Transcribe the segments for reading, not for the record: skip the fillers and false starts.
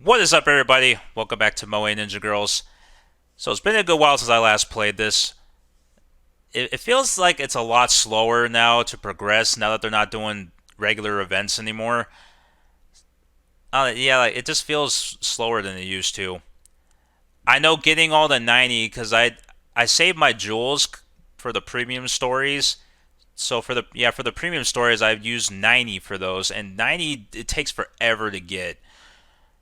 What is up, everybody? Welcome back to Moe Ninja Girls. So it's been a good while since I last played this. It feels like it's a lot slower now to progress now that they're not doing regular events anymore. Yeah, like, it just feels slower than it used to. I know getting all the 90 because I saved my jewels for the premium stories. So for the premium stories, I've used 90 for those, and 90 it takes forever to get.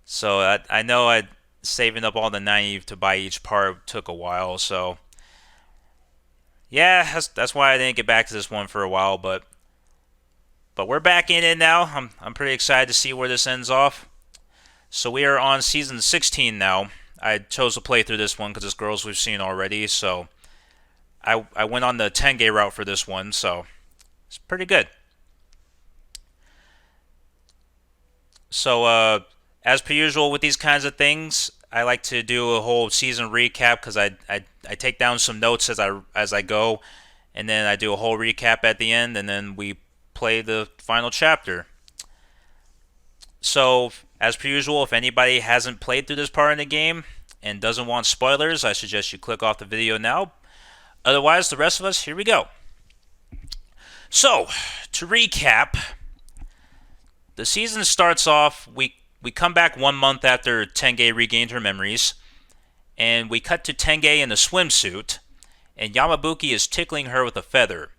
So I know saving up all the 90 to buy each part took a while. So yeah, that's why I didn't get back to this one for a while. But we're back in it now. I'm pretty excited to see where this ends off. So we are on season 16 now. I chose to play through this one because it's girls we've seen already. So I went on the Tengge route for this one. So it's pretty good. So as per usual with these kinds of things, I like to do a whole season recap because I take down some notes as I go, and then I do a whole recap at the end, and then we play the final chapter. So as per usual, if anybody hasn't played through this part in the game and doesn't want spoilers, I suggest you click off the video now. Otherwise, the rest of us, here we go. So to recap, the season starts off. We come back 1 month after Tengge regained her memories, and we cut to Tengge in a swimsuit, and Yamabuki is tickling her with a feather.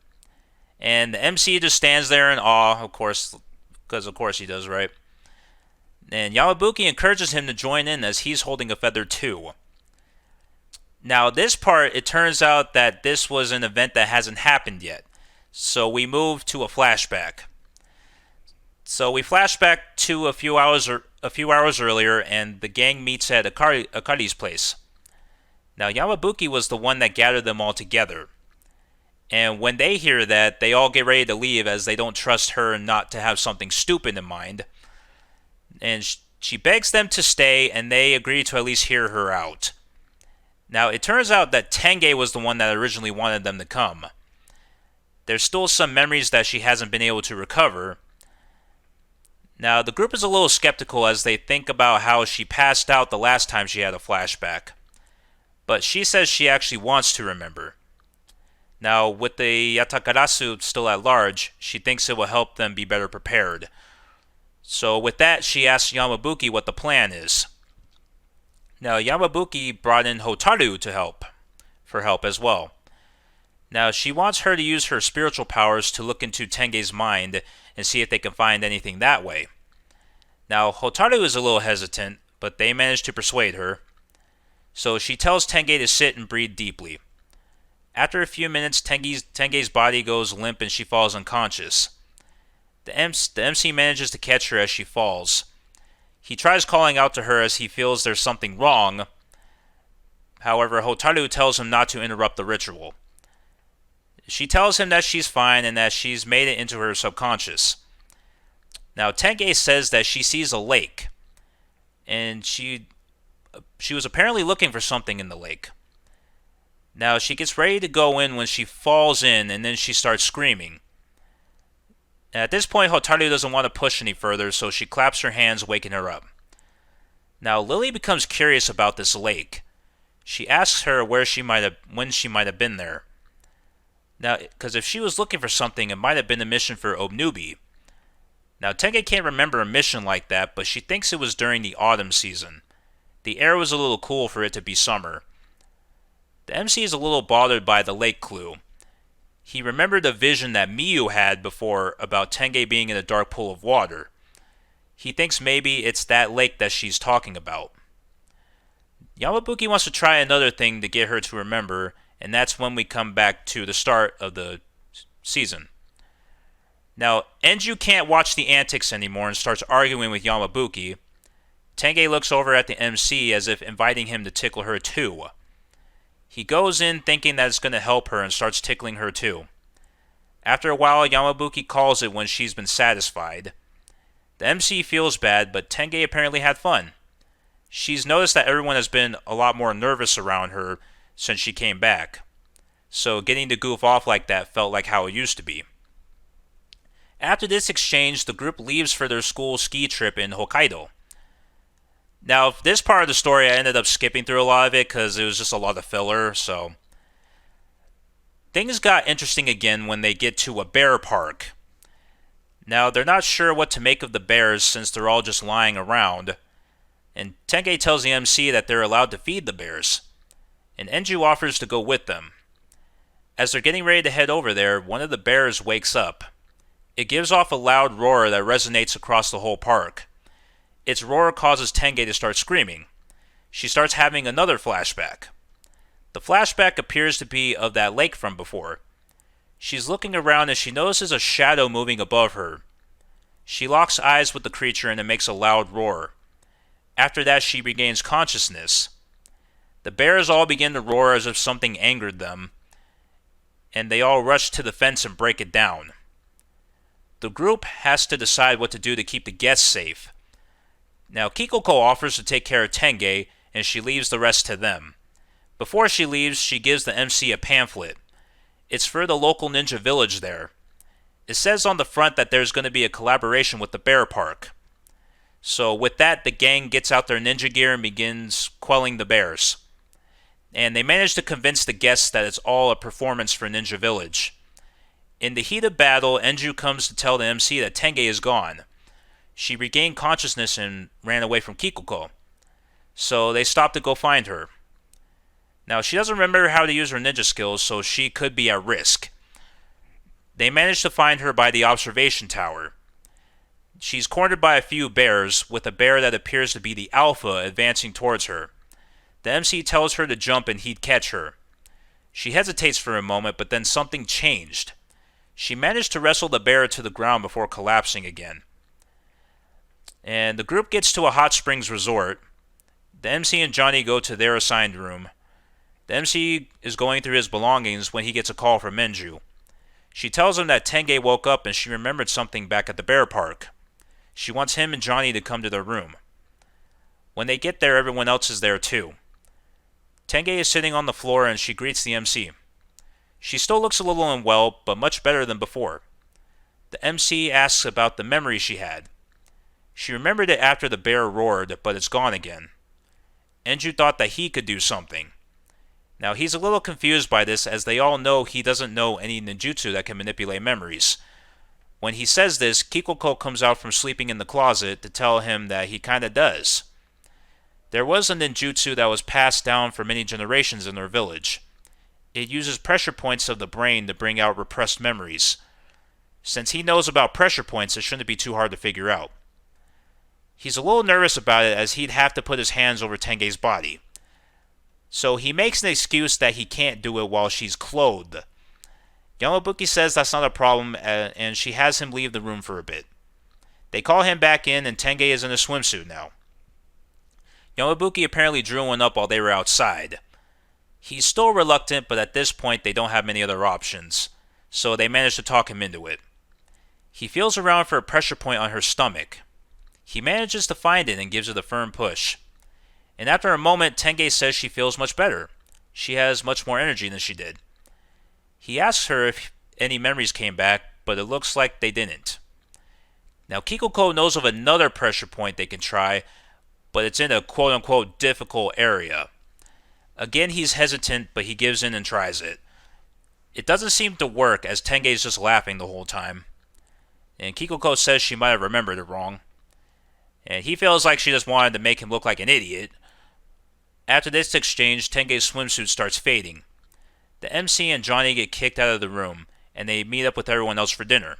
And the MC just stands there in awe, of course, because of course he does, right? And Yamabuki encourages him to join in as he's holding a feather too. Now this part, it turns out that this was an event that hasn't happened yet. So we move to a flashback. So we flash back to a few hours earlier, and the gang meets at Akari's place. Now Yamabuki was the one that gathered them all together, and when they hear that, they all get ready to leave as they don't trust her not to have something stupid in mind. And she begs them to stay, and they agree to at least hear her out. Now it turns out that Tengge was the one that originally wanted them to come. There's still some memories that she hasn't been able to recover. Now, the group is a little skeptical as they think about how she passed out the last time she had a flashback. But she says she actually wants to remember. Now, with the Yatakarasu still at large, she thinks it will help them be better prepared. So with that, she asks Yamabuki what the plan is. Now, Yamabuki brought in Hotaru for help as well. Now, she wants her to use her spiritual powers to look into Tenge's mind and see if they can find anything that way. Now, Hotaru is a little hesitant, but they manage to persuade her. So she tells Tengge to sit and breathe deeply. After a few minutes, Tenge's body goes limp and she falls unconscious. The MC manages to catch her as she falls. He tries calling out to her as he feels there's something wrong. However, Hotaru tells him not to interrupt the ritual. She tells him that she's fine and that she's made it into her subconscious. Now, Tengge says that she sees a lake, and she was apparently looking for something in the lake. Now, she gets ready to go in when she falls in, and then she starts screaming. And at this point, Hotaru doesn't want to push any further, so she claps her hands, waking her up. Now, Lily becomes curious about this lake. She asks her when she might have been there. Now, because if she was looking for something, it might have been a mission for Obnubi. Now, Tengge can't remember a mission like that, but she thinks it was during the autumn season. The air was a little cool for it to be summer. The MC is a little bothered by the lake clue. He remembered a vision that Miyu had before about Tengge being in a dark pool of water. He thinks maybe it's that lake that she's talking about. Yamabuki wants to try another thing to get her to remember, and that's when we come back to the start of the season. Now, Enju can't watch the antics anymore and starts arguing with Yamabuki. Tengge looks over at the MC as if inviting him to tickle her too. He goes in thinking that it's going to help her and starts tickling her too. After a while, Yamabuki calls it when she's been satisfied. The MC feels bad, but Tengge apparently had fun. She's noticed that everyone has been a lot more nervous around her since she came back. So getting to goof off like that felt like how it used to be. After this exchange, the group leaves for their school ski trip in Hokkaido. Now, this part of the story, I ended up skipping through a lot of it because it was just a lot of filler, so. Things got interesting again when they get to a bear park. Now, they're not sure what to make of the bears since they're all just lying around, and Tengge tells the MC that they're allowed to feed the bears, and Enju offers to go with them. As they're getting ready to head over there, one of the bears wakes up. It gives off a loud roar that resonates across the whole park. Its roar causes Tengge to start screaming. She starts having another flashback. The flashback appears to be of that lake from before. She's looking around and she notices a shadow moving above her. She locks eyes with the creature and it makes a loud roar. After that, she regains consciousness. The bears all begin to roar as if something angered them, and they all rush to the fence and break it down. The group has to decide what to do to keep the guests safe. Now, Kikoko offers to take care of Tengge, and she leaves the rest to them. Before she leaves, she gives the MC a pamphlet. It's for the local ninja village there. It says on the front that there's going to be a collaboration with the bear park. So with that, the gang gets out their ninja gear and begins quelling the bears. And they manage to convince the guests that it's all a performance for Ninja Village. In the heat of battle, Enju comes to tell the MC that Tengge is gone. She regained consciousness and ran away from Kikoko. So they stop to go find her. Now, she doesn't remember how to use her ninja skills, so she could be at risk. They manage to find her by the observation tower. She's cornered by a few bears, with a bear that appears to be the alpha advancing towards her. The MC tells her to jump and he'd catch her. She hesitates for a moment, but then something changed. She managed to wrestle the bear to the ground before collapsing again. And the group gets to a hot springs resort. The MC and Johnny go to their assigned room. The MC is going through his belongings when he gets a call from Enju. She tells him that Tengge woke up and she remembered something back at the bear park. She wants him and Johnny to come to their room. When they get there, everyone else is there too. Tengge is sitting on the floor and she greets the MC. She still looks a little unwell, but much better than before. The MC asks about the memory she had. She remembered it after the bear roared, but it's gone again. Enju thought that he could do something. Now he's a little confused by this as they all know he doesn't know any ninjutsu that can manipulate memories. When he says this, Kikoko comes out from sleeping in the closet to tell him that he kinda does. There was a ninjutsu that was passed down for many generations in their village. It uses pressure points of the brain to bring out repressed memories. Since he knows about pressure points, it shouldn't be too hard to figure out. He's a little nervous about it as he'd have to put his hands over Tenge's body. So he makes an excuse that he can't do it while she's clothed. Yamabuki says that's not a problem and she has him leave the room for a bit. They call him back in and Tengge is in a swimsuit now. Yamabuki apparently drew one up while they were outside. He's still reluctant, but at this point they don't have many other options, so they manage to talk him into it. He feels around for a pressure point on her stomach. He manages to find it and gives it a firm push. And after a moment, Tengge says she feels much better. She has much more energy than she did. He asks her if any memories came back, but it looks like they didn't. Now Kikoko knows of another pressure point they can try, but it's in a quote-unquote difficult area. Again, he's hesitant, but he gives in and tries it. It doesn't seem to work as Tenge is just laughing the whole time. And Kikoko says she might have remembered it wrong. And he feels like she just wanted to make him look like an idiot. After this exchange, Tenge's swimsuit starts fading. The MC and Johnny get kicked out of the room, and they meet up with everyone else for dinner.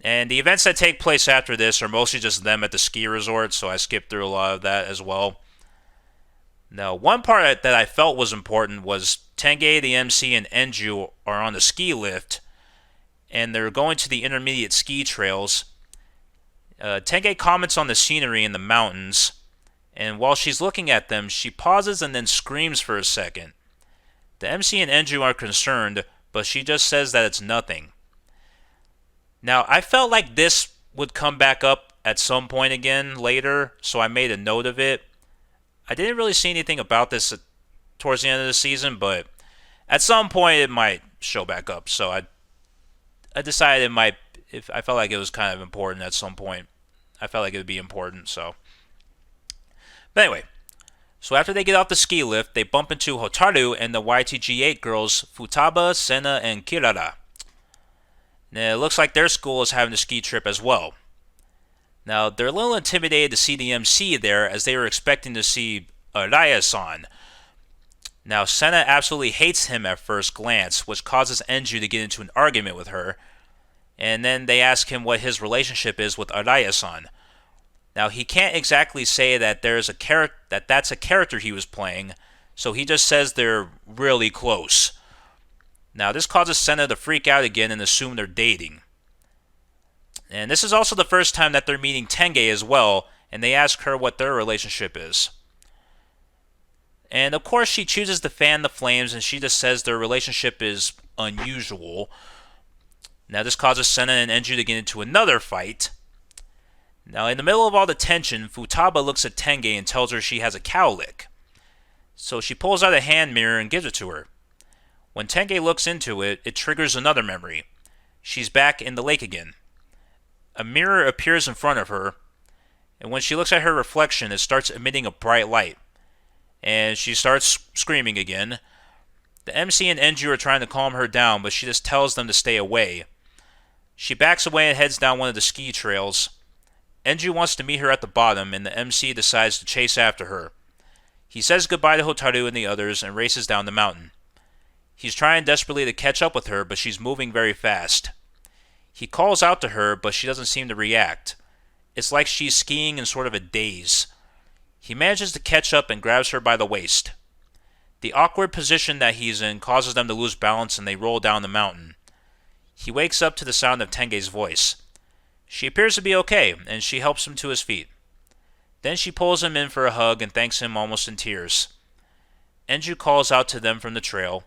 And the events that take place after this are mostly just them at the ski resort, so I skipped through a lot of that as well. Now, one part that I felt was important was Tenge, the MC, and Enju are on the ski lift, and they're going to the intermediate ski trails. Tenge comments on the scenery in the mountains, and while she's looking at them, she pauses and then screams for a second. The MC and Enju are concerned, but she just says that it's nothing. Now, I felt like this would come back up at some point again later, so I made a note of it. I didn't really see anything about this towards the end of the season, but at some point it might show back up, so I decided it might, if I felt like it was kind of important at some point. I felt like it would be important, so. But anyway, so after they get off the ski lift, they bump into Hotaru and the YTG8 girls Futaba, Sena, and Kirara. Now, it looks like their school is having a ski trip as well. Now, they're a little intimidated to see the MC there as they were expecting to see Araya-san. Now, Sena absolutely hates him at first glance, which causes Enju to get into an argument with her, and then they ask him what his relationship is with Araya-san. Now, he can't exactly say that that's a character he was playing, so he just says they're really close. Now, this causes Sena to freak out again and assume they're dating. And this is also the first time that they're meeting Tengge as well, and they ask her what their relationship is. And of course, she chooses to fan the flames, and she just says their relationship is unusual. Now, this causes Sena and Enju to get into another fight. Now, in the middle of all the tension, Futaba looks at Tengge and tells her she has a cowlick. So she pulls out a hand mirror and gives it to her. When Tengge looks into it, it triggers another memory. She's back in the lake again. A mirror appears in front of her, and when she looks at her reflection, it starts emitting a bright light. And she starts screaming again. The MC and Enju are trying to calm her down, but she just tells them to stay away. She backs away and heads down one of the ski trails. Enju wants to meet her at the bottom, and the MC decides to chase after her. He says goodbye to Hotaru and the others and races down the mountain. He's trying desperately to catch up with her, but she's moving very fast. He calls out to her, but she doesn't seem to react. It's like she's skiing in sort of a daze. He manages to catch up and grabs her by the waist. The awkward position that he's in causes them to lose balance and they roll down the mountain. He wakes up to the sound of Tenge's voice. She appears to be okay, and she helps him to his feet. Then she pulls him in for a hug and thanks him almost in tears. Enju calls out to them from the trail.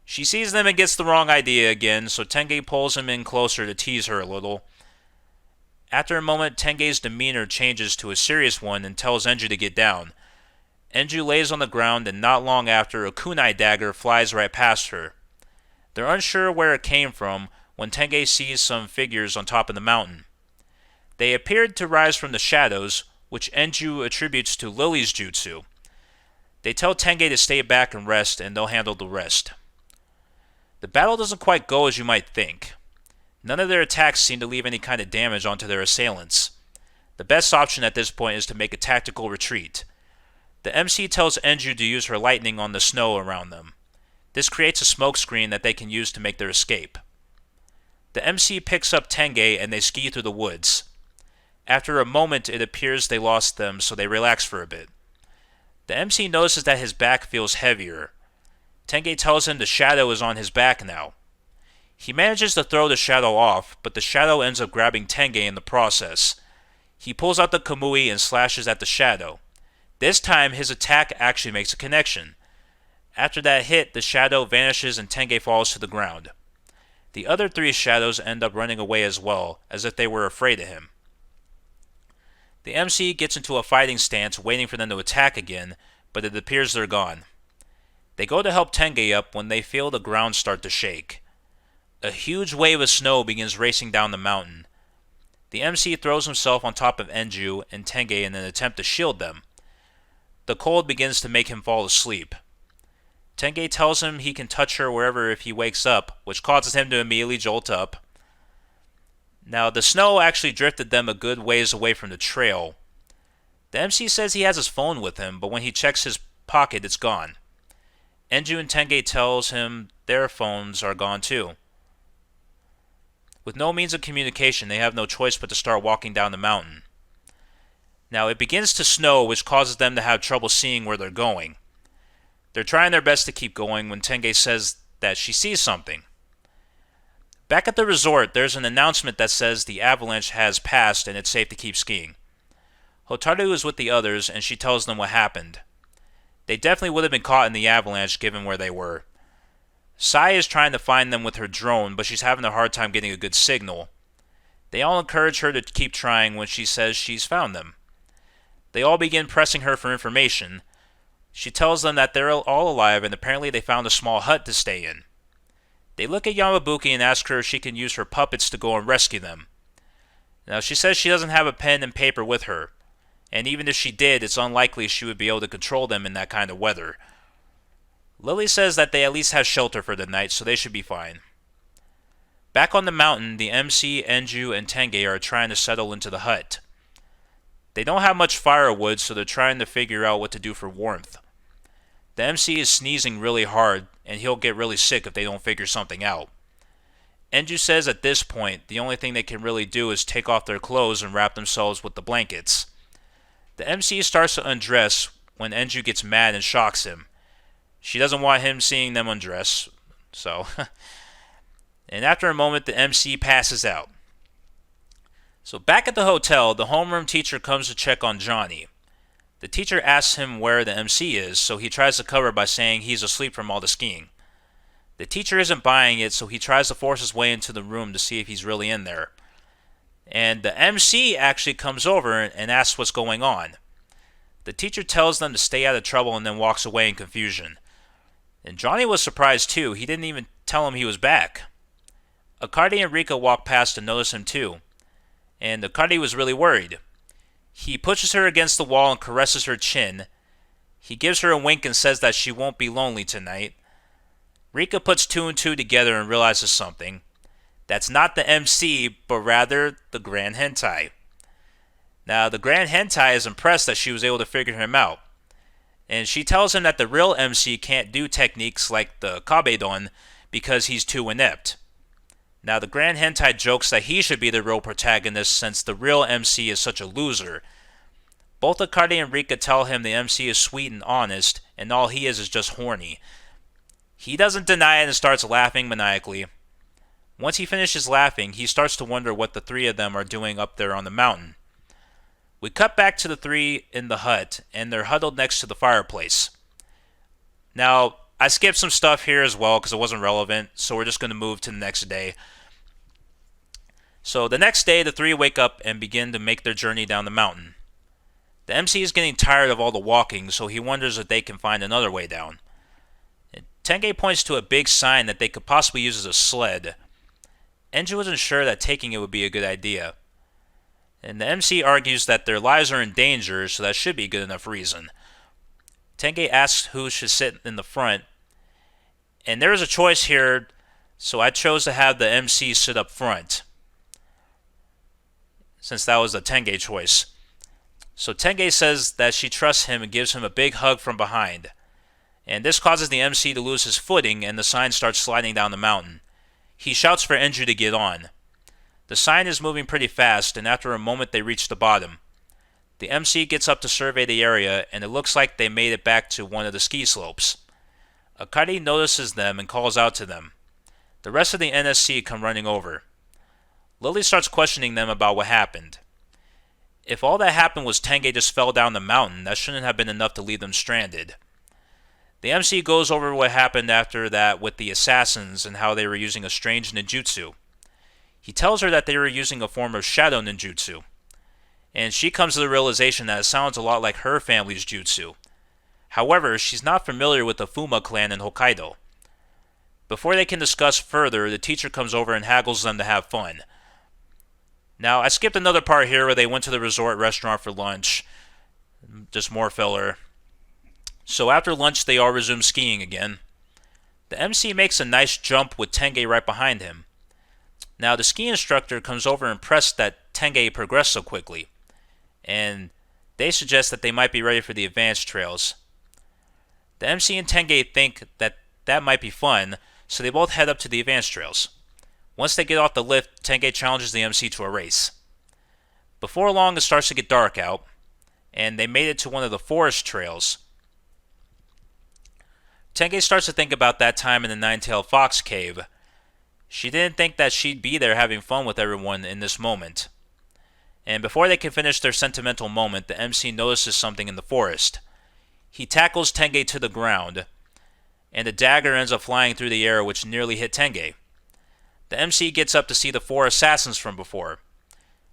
She sees them and gets the wrong idea again, so Tengge pulls him in closer to tease her a little. After a moment, Tenge's demeanor changes to a serious one and tells Enju to get down. Enju lays on the ground, and not long after, a kunai dagger flies right past her. They're unsure where it came from when Tengge sees some figures on top of the mountain. They appeared to rise from the shadows, which Enju attributes to Lily's jutsu. They tell Tengge to stay back and rest, and they'll handle the rest. The battle doesn't quite go as you might think. None of their attacks seem to leave any kind of damage onto their assailants. The best option at this point is to make a tactical retreat. The MC tells Enju to use her lightning on the snow around them. This creates a smoke screen that they can use to make their escape. The MC picks up Tengge and they ski through the woods. After a moment, it appears they lost them, so they relax for a bit. The MC notices that his back feels heavier. Tengge tells him the shadow is on his back now. He manages to throw the shadow off, but the shadow ends up grabbing Tengge in the process. He pulls out the kamui and slashes at the shadow. This time, his attack actually makes a connection. After that hit, the shadow vanishes and Tengge falls to the ground. The other three shadows end up running away as well, as if they were afraid of him. The MC gets into a fighting stance, waiting for them to attack again, but it appears they're gone. They go to help Tengge up when they feel the ground start to shake. A huge wave of snow begins racing down the mountain. The MC throws himself on top of Enju and Tengge in an attempt to shield them. The cold begins to make him fall asleep. Tengge tells him he can touch her wherever if he wakes up, which causes him to immediately jolt up. Now, the snow actually drifted them a good ways away from the trail. The MC says he has his phone with him, but when he checks his pocket, it's gone. Enju and Tengge tells him their phones are gone too. With no means of communication, they have no choice but to start walking down the mountain. Now, it begins to snow, which causes them to have trouble seeing where they're going. They're trying their best to keep going when Tengge says that she sees something. Back at the resort, there's an announcement that says the avalanche has passed and it's safe to keep skiing. Hotaru is with the others and she tells them what happened. They definitely would have been caught in the avalanche given where they were. Sai is trying to find them with her drone, but she's having a hard time getting a good signal. They all encourage her to keep trying when she says she's found them. They all begin pressing her for information. She tells them that they're all alive and apparently they found a small hut to stay in. They look at Yamabuki and ask her if she can use her puppets to go and rescue them. Now, she says she doesn't have a pen and paper with her. and even if she did, it's unlikely she would be able to control them in that kind of weather. Lily says that they at least have shelter for the night, so they should be fine. Back on the mountain, the MC, Enju, and Tengge are trying to settle into the hut. They don't have much firewood, so they're trying to figure out what to do for warmth. The MC is sneezing really hard, and he'll get really sick if they don't figure something out. Enju says at this point, the only thing they can really do is take off their clothes and wrap themselves with the blankets. The MC starts to undress when Enju gets mad and shocks him. She doesn't want him seeing them undress, so... And after a moment, the MC passes out. So back at the hotel, the homeroom teacher comes to check on Johnny. The teacher asks him where the MC is, so he tries to cover by saying he's asleep from all the skiing. The teacher isn't buying it, so he tries to force his way into the room to see if he's really in there. And the MC actually comes over and asks what's going on. The teacher tells them to stay out of trouble and then walks away in confusion. And Johnny was surprised too. He didn't even tell him he was back. Akari and Rika walk past and notice him too. And Akari was really worried. He pushes her against the wall and caresses her chin. He gives her a wink and says that she won't be lonely tonight. Rika puts two and two together and realizes something. That's not the MC, but rather the Grand Hentai. Now, the Grand Hentai is impressed that she was able to figure him out. And she tells him that the real MC can't do techniques like the Kabedon because he's too inept. Now, the Grand Hentai jokes that he should be the real protagonist since the real MC is such a loser. Both Akari and Rika tell him the MC is sweet and honest, and all he is just horny. He doesn't deny it and starts laughing maniacally. Once he finishes laughing, he starts to wonder what the three of them are doing up there on the mountain. We cut back to the three in the hut, and they're huddled next to the fireplace. Now, I skipped some stuff here as well because it wasn't relevant, so we're just going to move to the next day. So the next day, the three wake up and begin to make their journey down the mountain. The MC is getting tired of all the walking, so he wonders if they can find another way down. Tengge points to a big sign that they could possibly use as a sled. Enju wasn't sure that taking it would be a good idea. And the MC argues that their lives are in danger, so that should be a good enough reason. Tengge asks who should sit in the front, and there is a choice here, so I chose to have the MC sit up front, since that was the Tengge choice. So Tengge says that she trusts him and gives him a big hug from behind. And this causes the MC to lose his footing, and the sign starts sliding down the mountain. He shouts for Enju to get on. The sign is moving pretty fast, and after a moment they reach the bottom. The MC gets up to survey the area, and it looks like they made it back to one of the ski slopes. Akari notices them and calls out to them. The rest of the NSC come running over. Lily starts questioning them about what happened. If all that happened was Tengge just fell down the mountain, that shouldn't have been enough to leave them stranded. The MC goes over what happened after that with the assassins and how they were using a strange ninjutsu. He tells her that they were using a form of shadow ninjutsu. And she comes to the realization that it sounds a lot like her family's jutsu. However, she's not familiar with the Fuma clan in Hokkaido. Before they can discuss further, the teacher comes over and haggles them to have fun. Now, I skipped another part here where they went to the resort restaurant for lunch. Just more filler. So after lunch, they all resume skiing again. The MC makes a nice jump with Tengge right behind him. Now, the ski instructor comes over impressed that Tengge progressed so quickly, and they suggest that they might be ready for the advanced trails. The MC and Tengge think that might be fun, so they both head up to the advanced trails. Once they get off the lift, Tengge challenges the MC to a race. Before long, it starts to get dark out, and they made it to one of the forest trails. Tengge starts to think about that time in the Nine-Tailed Fox cave. She didn't think that she'd be there having fun with everyone in this moment. And before they can finish their sentimental moment, the MC notices something in the forest. He tackles Tengge to the ground, and a dagger ends up flying through the air which nearly hit Tengge. The MC gets up to see the four assassins from before.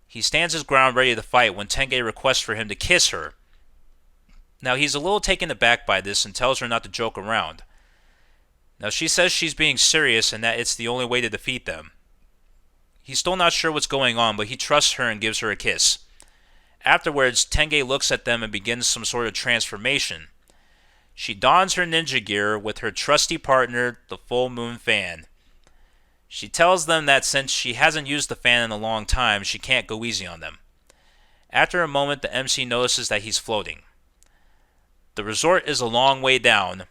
He stands his ground ready to fight when Tengge requests for him to kiss her. Now he's a little taken aback by this and tells her not to joke around. Now she says she's being serious and that it's the only way to defeat them. He's still not sure what's going on, but he trusts her and gives her a kiss. Afterwards, Tengge looks at them and begins some sort of transformation. She dons her ninja gear with her trusty partner, the full moon fan. She tells them that since she hasn't used the fan in a long time, she can't go easy on them. After a moment, the MC notices that he's floating. The resort is a long way down,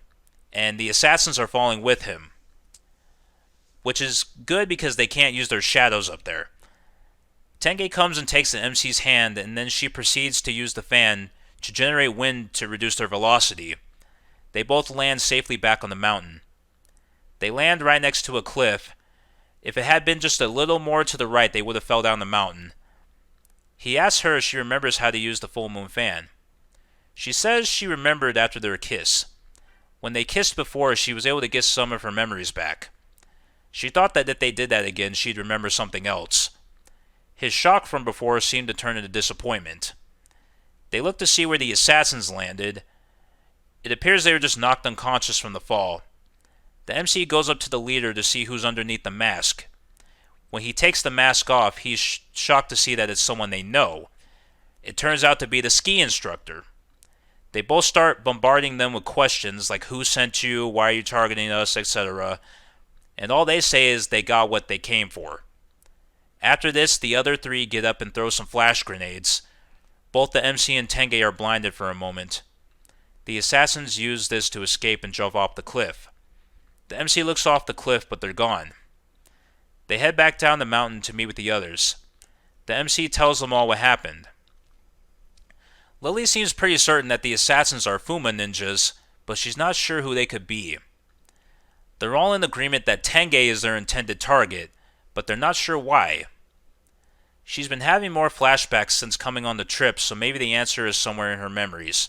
and the assassins are falling with him, which is good because they can't use their shadows up there. Tengge comes and takes the MC's hand, and then she proceeds to use the fan to generate wind to reduce their velocity. They both land safely back on the mountain. They land right next to a cliff. If it had been just a little more to the right, they would have fell down the mountain. He asks her if she remembers how to use the full moon fan. She says she remembered after their kiss. When they kissed before, she was able to get some of her memories back. She thought that if they did that again, she'd remember something else. His shock from before seemed to turn into disappointment. They look to see where the assassins landed. It appears they were just knocked unconscious from the fall. The MC goes up to the leader to see who's underneath the mask. When he takes the mask off, he's shocked to see that it's someone they know. It turns out to be the ski instructor. They both start bombarding them with questions like who sent you, why are you targeting us, etc. And all they say is they got what they came for. After this, the other three get up and throw some flash grenades. Both the MC and Tengge are blinded for a moment. The assassins use this to escape and jump off the cliff. The MC looks off the cliff, but they're gone. They head back down the mountain to meet with the others. The MC tells them all what happened. Lily seems pretty certain that the assassins are Fuma ninjas, but she's not sure who they could be. They're all in agreement that Tengge is their intended target, but they're not sure why. She's been having more flashbacks since coming on the trip, so maybe the answer is somewhere in her memories.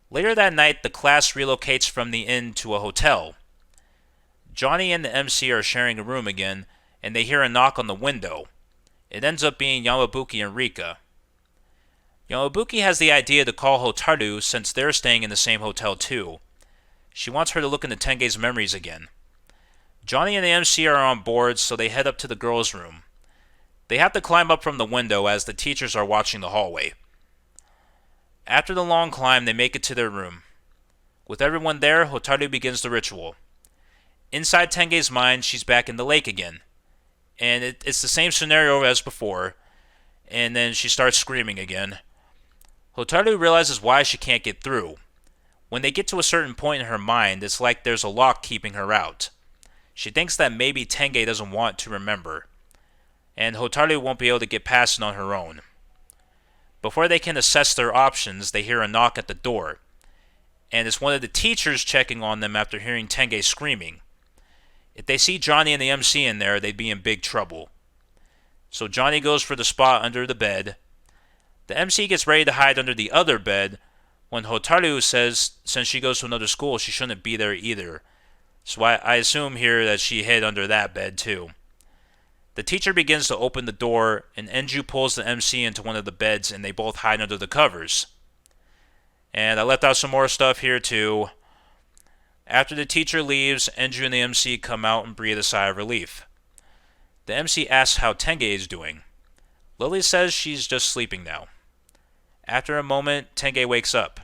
Later that night, the class relocates from the inn to a hotel. Johnny and the MC are sharing a room again, and they hear a knock on the window. It ends up being Yamabuki and Rika. Yamabuki has the idea to call Hotaru since they're staying in the same hotel too. She wants her to look into Tenge's memories again. Johnny and the MC are on board, so they head up to the girls' room. They have to climb up from the window as the teachers are watching the hallway. After the long climb, they make it to their room. With everyone there, Hotaru begins the ritual. Inside Tenge's mind, she's back in the lake again. And it's the same scenario as before. And then she starts screaming again. Hotaru realizes why she can't get through. When they get to a certain point in her mind, it's like there's a lock keeping her out. She thinks that maybe Tengge doesn't want to remember. And Hotaru won't be able to get past it on her own. Before they can assess their options, they hear a knock at the door. And it's one of the teachers checking on them after hearing Tengge screaming. If they see Johnny and the MC in there, they'd be in big trouble. So Johnny goes for the spot under the bed. The MC gets ready to hide under the other bed when Hotaru says since she goes to another school, she shouldn't be there either. So I assume here that she hid under that bed too. The teacher begins to open the door, and Enju pulls the MC into one of the beds, and they both hide under the covers. And I left out some more stuff here too. After the teacher leaves, Enju and the MC come out and breathe a sigh of relief. The MC asks how Tengge is doing. Lily says she's just sleeping now. After a moment, Tengge wakes up.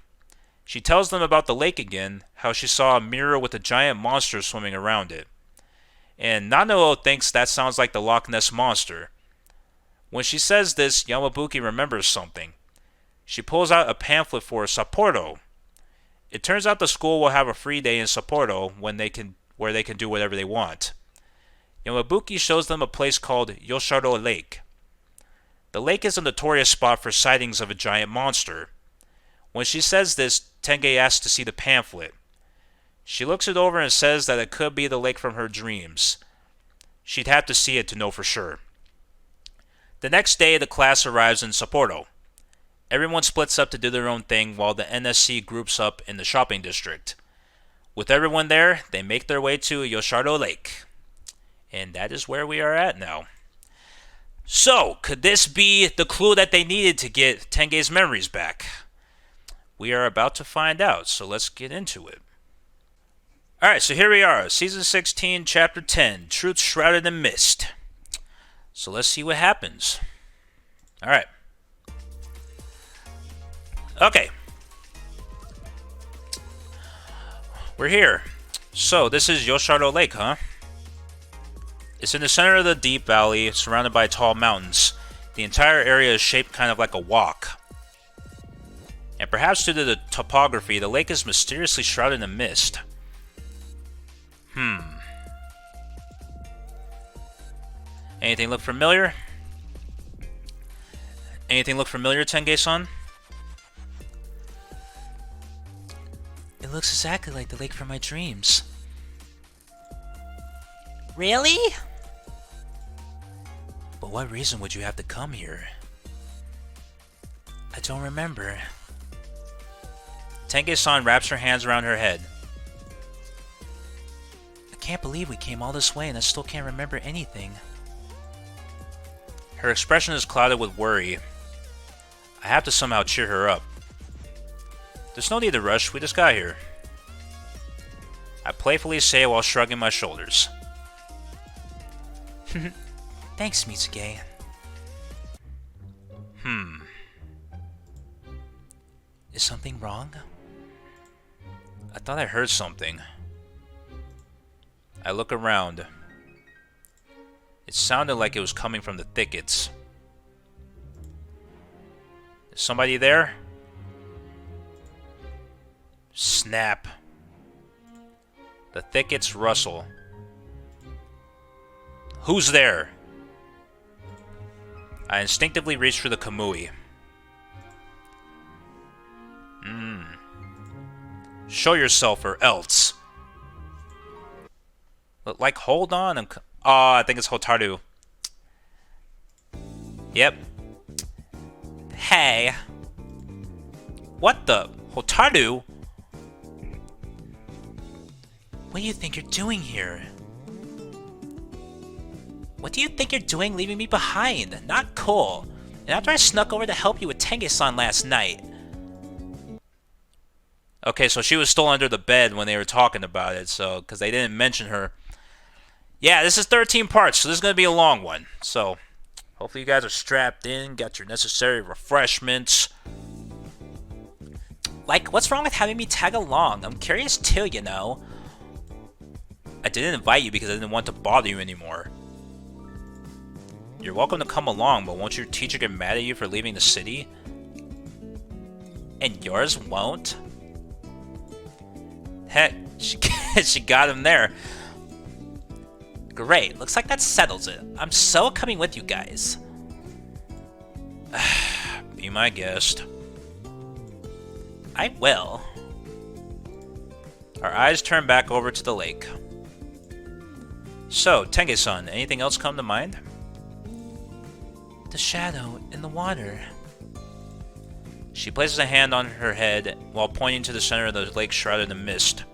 She tells them about the lake again, how she saw a mirror with a giant monster swimming around it. And Nanoo thinks that sounds like the Loch Ness Monster. When she says this, Yamabuki remembers something. She pulls out a pamphlet for Sapporo. It turns out the school will have a free day in Sapporo where they can do whatever they want. Yamabuki shows them a place called Yosharo Lake. The lake is a notorious spot for sightings of a giant monster. When she says this, Tengge asks to see the pamphlet. She looks it over and says that it could be the lake from her dreams. She'd have to see it to know for sure. The next day, the class arrives in Sapporo. Everyone splits up to do their own thing while the NSC groups up in the shopping district. With everyone there, they make their way to Yosharo Lake. And that is where we are at now. So, could this be the clue that they needed to get Tenge's memories back? We are about to find out, so let's get into it. Alright, so here we are, Season 16, Chapter 10, Truth Shrouded in Mist. So let's see what happens. Alright. Okay. We're here. So, this is Yosharo Lake, huh? It's in the center of the deep valley, surrounded by tall mountains. The entire area is shaped kind of like a walk. And perhaps due to the topography, the lake is mysteriously shrouded in mist. Anything look familiar? Anything look familiar, Tengge-san? It looks exactly like the lake from my dreams. Really? But what reason would you have to come here? I don't remember. Tengge-san wraps her hands around her head. I can't believe we came all this way and I still can't remember anything. Her expression is clouded with worry. I have to somehow cheer her up. There's no need to rush, we just got here. I playfully say while shrugging my shoulders. Thanks, Mitsuge. Is something wrong? I thought I heard something. I look around. It sounded like it was coming from the thickets. Is somebody there? Snap. The thickets rustle. Who's there? I instinctively reach for the kamui. Show yourself or else. Like, hold on. I think it's Hotaru. Yep. Hey. What the? Hotaru? What do you think you're doing here? What do you think you're doing leaving me behind? Not cool. And after I snuck over to help you with Tengge-san last night. Okay, so she was still under the bed when they were talking about it, so, because they didn't mention her. Yeah, this is 13 parts, so this is going to be a long one. So, hopefully you guys are strapped in, got your necessary refreshments. Like, what's wrong with having me tag along? I'm curious too, you know. I didn't invite you because I didn't want to bother you anymore. You're welcome to come along, but won't your teacher get mad at you for leaving the city? And yours won't? Heck, she got him there. Great, looks like that settles it. I'm so coming with you guys. Be my guest. I will. Our eyes turn back over to the lake. So, Tengge-san, anything else come to mind? The shadow in the water. She places a hand on her head while pointing to the center of the lake shrouded in mist.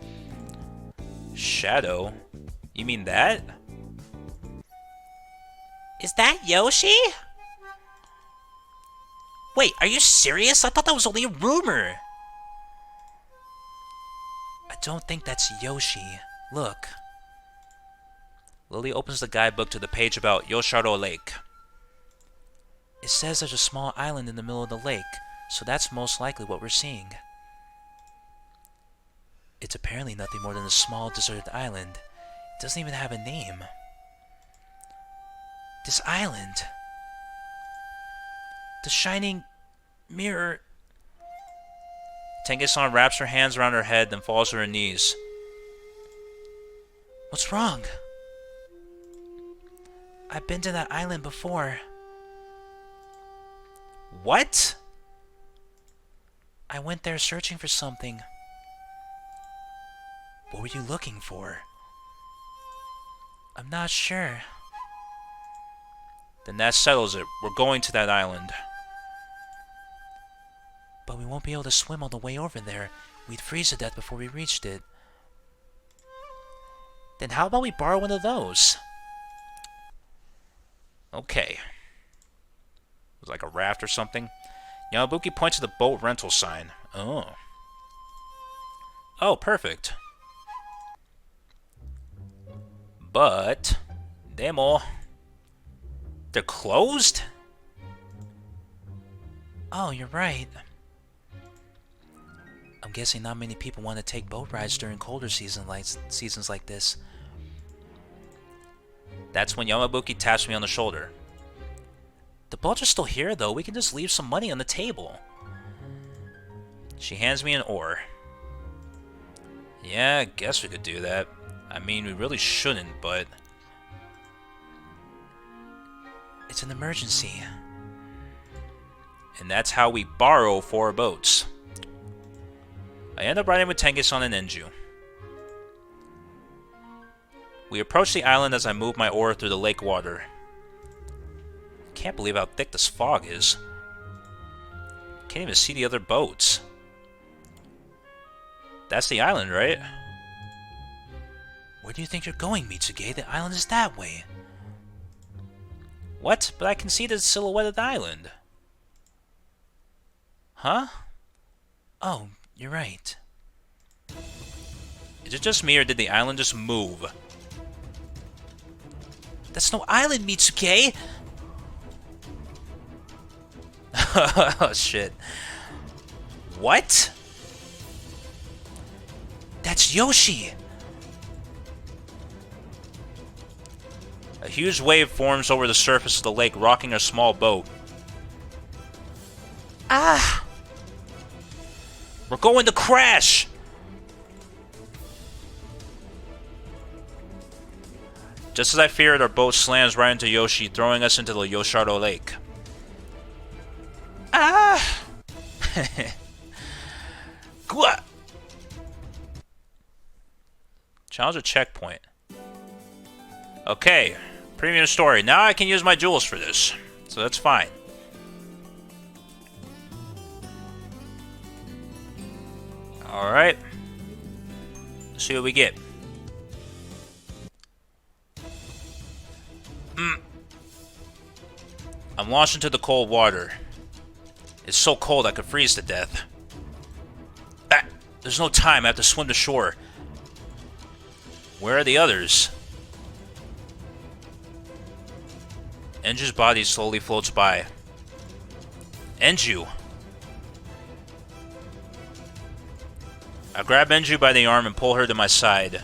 Shadow? You mean that? Is that Yoshi? Wait, are you serious? I thought that was only a rumor. I don't think that's Yoshi. Look. Lily opens the guidebook to the page about Yosharo Lake. It says there's a small island in the middle of the lake, so that's most likely what we're seeing. It's apparently nothing more than a small deserted island. It doesn't even have a name. This island. The shining mirror. Tengge-san wraps her hands around her head, then falls to her knees. What's wrong? I've been to that island before. What? I went there searching for something. What were you looking for? I'm not sure. Then that settles it. We're going to that island. But we won't be able to swim all the way over there. We'd freeze to death before we reached it. Then how about we borrow one of those? Okay. It was like a raft or something. Yamabuki points to the boat rental sign. Oh. Oh, perfect. But, demo. They're closed? Oh, you're right. I'm guessing not many people want to take boat rides during colder seasons like this. That's when Yamabuki taps me on the shoulder. The boats are still here, though. We can just leave some money on the table. She hands me an oar. Yeah, I guess we could do that. I mean, we really shouldn't, but... It's an emergency. And that's how we borrow 4 boats. I end up riding with Tengge-san and Enju. We approach the island as I move my oar through the lake water. Can't believe how thick this fog is. Can't even see the other boats. That's the island, right? Where do you think you're going, Mitsuge? The island is that way. What? But I can see the silhouette of the island. Huh? Oh, you're right. Is it just me, or did the island just move? That's no island, Mitsuge! Oh, shit. What? That's Yoshi! A huge wave forms over the surface of the lake, rocking a small boat. Ah! We're going to crash! Just as I feared, our boat slams right into Yoshi, throwing us into the Yosharo Lake. Ah! Gwa! Challenger checkpoint. Okay, premium story. Now I can use my jewels for this, so that's fine. Alright. Let's see what we get. I'm launched into the cold water. It's so cold I could freeze to death. Ah, there's no time. I have to swim to shore. Where are the others? Enju's body slowly floats by. Enju! I grab Enju by the arm and pull her to my side.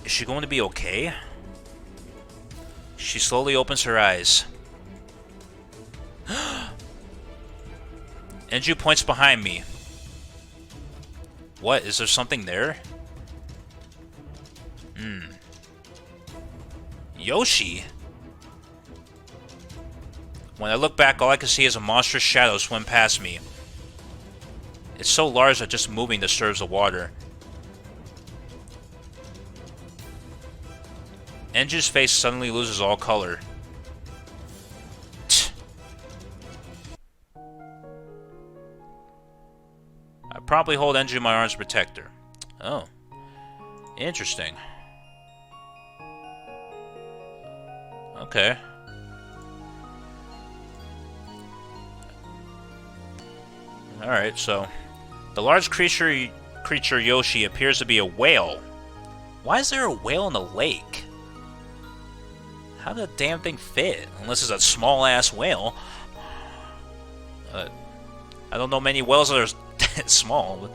Is she going to be okay? She slowly opens her eyes. Enju points behind me. What? Is there something there? Yoshi? When I look back, all I can see is a monstrous shadow swim past me. It's so large that just moving disturbs the water. Enju's face suddenly loses all color. I promptly hold Enju in my arms to protect her. Oh. Interesting. Okay. Alright, so... The large creature Yoshi appears to be a whale. Why is there a whale in the lake? How did the damn thing fit? Unless it's a small-ass whale. I don't know many whales that are that small.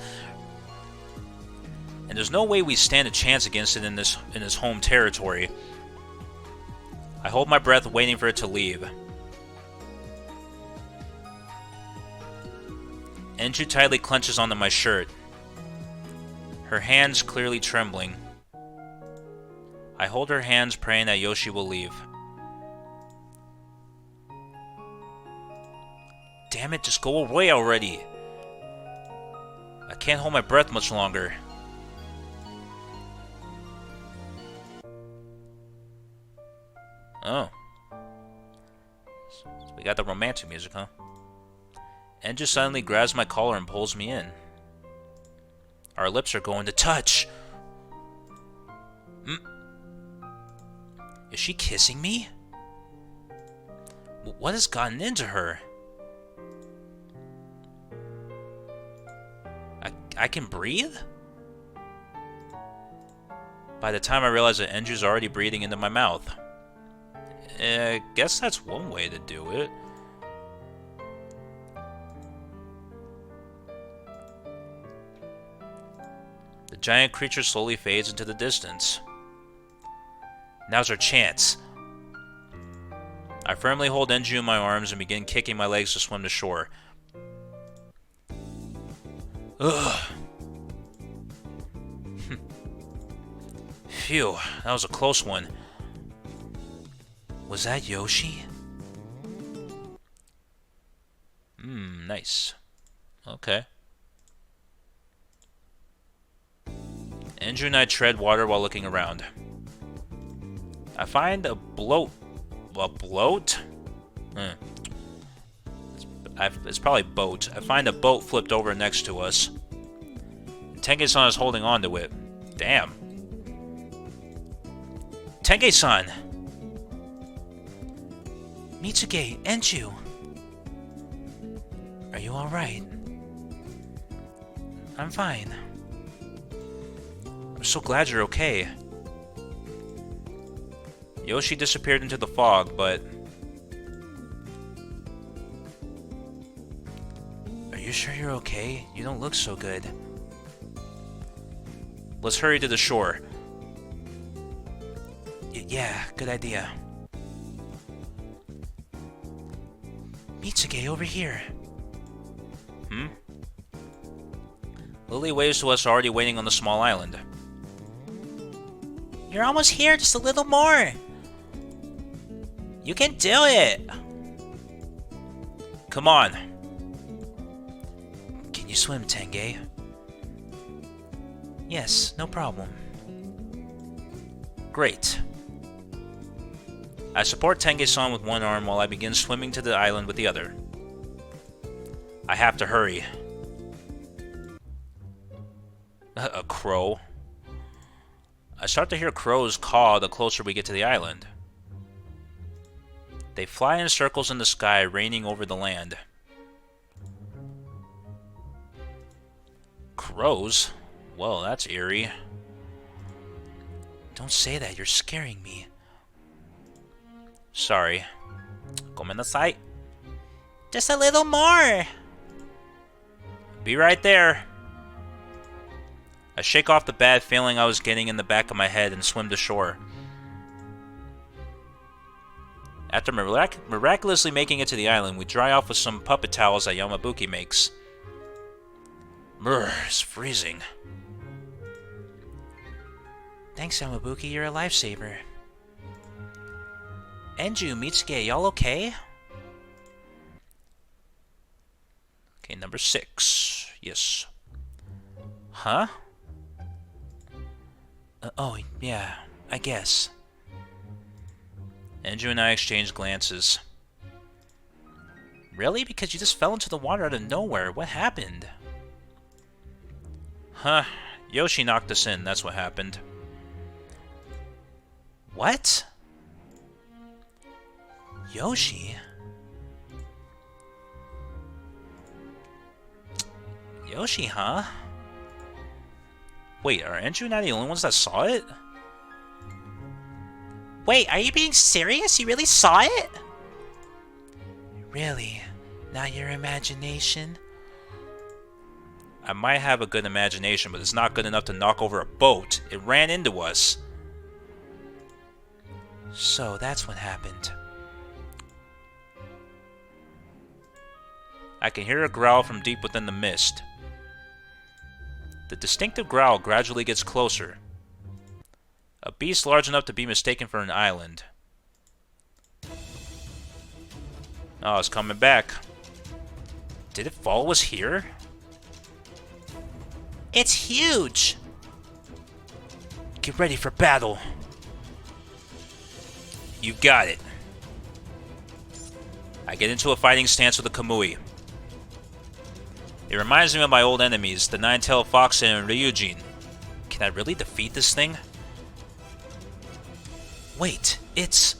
And there's no way we stand a chance against it in this home territory. I hold my breath, waiting for it to leave. Enju tightly clenches onto my shirt. Her hands clearly trembling. I hold her hands, praying that Yoshi will leave. Damn it, just go away already! I can't hold my breath much longer. Oh. So we got the romantic music, huh? Enju suddenly grabs my collar and pulls me in. Our lips are going to touch. Is she kissing me? What has gotten into her? I can breathe? By the time I realize that Enju's already breathing into my mouth. I guess that's one way to do it. giant creature slowly fades into the distance. Now's our chance. I firmly hold Enju in my arms and begin kicking my legs to swim to shore. Ugh. Phew, that was a close one. Was that Yoshi? Nice. Okay. Enju and I tread water while looking around. I find a bloat. A bloat? It's probably boat. I find a boat flipped over next to us. Tengge-san is holding on to it. Damn. Tengge-san! Mitsuge, Enju! Are you alright? I'm fine. I'm so glad you're okay. Yoshi disappeared into the fog, but... Are you sure you're okay? You don't look so good. Let's hurry to the shore. Yeah, good idea. Mitsuge, over here. Lily waves to us already waiting on the small island. You're almost here, just a little more. You can do it. Come on. Can you swim, Tengge? Yes, no problem. Great. I support Tengge-san with one arm while I begin swimming to the island with the other. I have to hurry. A crow. I start to hear crows caw the closer we get to the island. They fly in circles in the sky, raining over the land. Crows? Well, that's eerie. Don't say that, you're scaring me. Sorry. Gomennasai. Just a little more. Be right there. I shake off the bad feeling I was getting in the back of my head and swim to shore. After miraculously making it to the island, we dry off with some puppet towels that Yamabuki makes. Brr, it's freezing. Thanks, Yamabuki, you're a lifesaver. Enju, Mitsuge, y'all okay? Okay, number 6. Yes. Huh? Oh, yeah, I guess. Enju and I exchange glances. Really? Because you just fell into the water out of nowhere. What happened? Huh. Yoshi knocked us in. That's what happened. What? Yoshi? Yoshi, huh? Wait, are Enju and I the only ones that saw it? Wait, are you being serious? You really saw it? Really? Not your imagination? I might have a good imagination, but it's not good enough to knock over a boat. It ran into us. So, that's what happened. I can hear a growl from deep within the mist. The distinctive growl gradually gets closer. A beast large enough to be mistaken for an island. Oh, it's coming back. Did it follow us here? It's huge! Get ready for battle. You've got it. I get into a fighting stance with a Kamui. It reminds me of my old enemies, the Nine-Tailed Fox and Ryujin. Can I really defeat this thing? Wait, it's...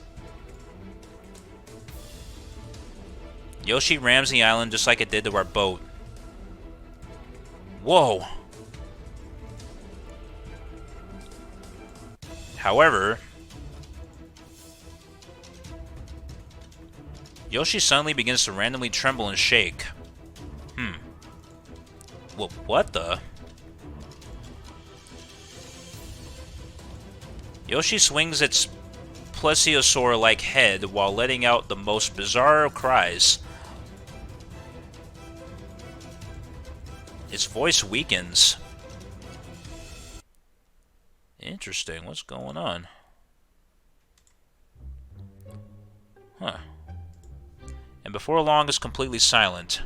Yoshi rams the island just like it did to our boat. Whoa! However... Yoshi suddenly begins to randomly tremble and shake. Well, what the? Yoshi swings its plesiosaur-like head while letting out the most bizarre cries. Its voice weakens. Interesting, what's going on? Huh. And before long it's completely silent.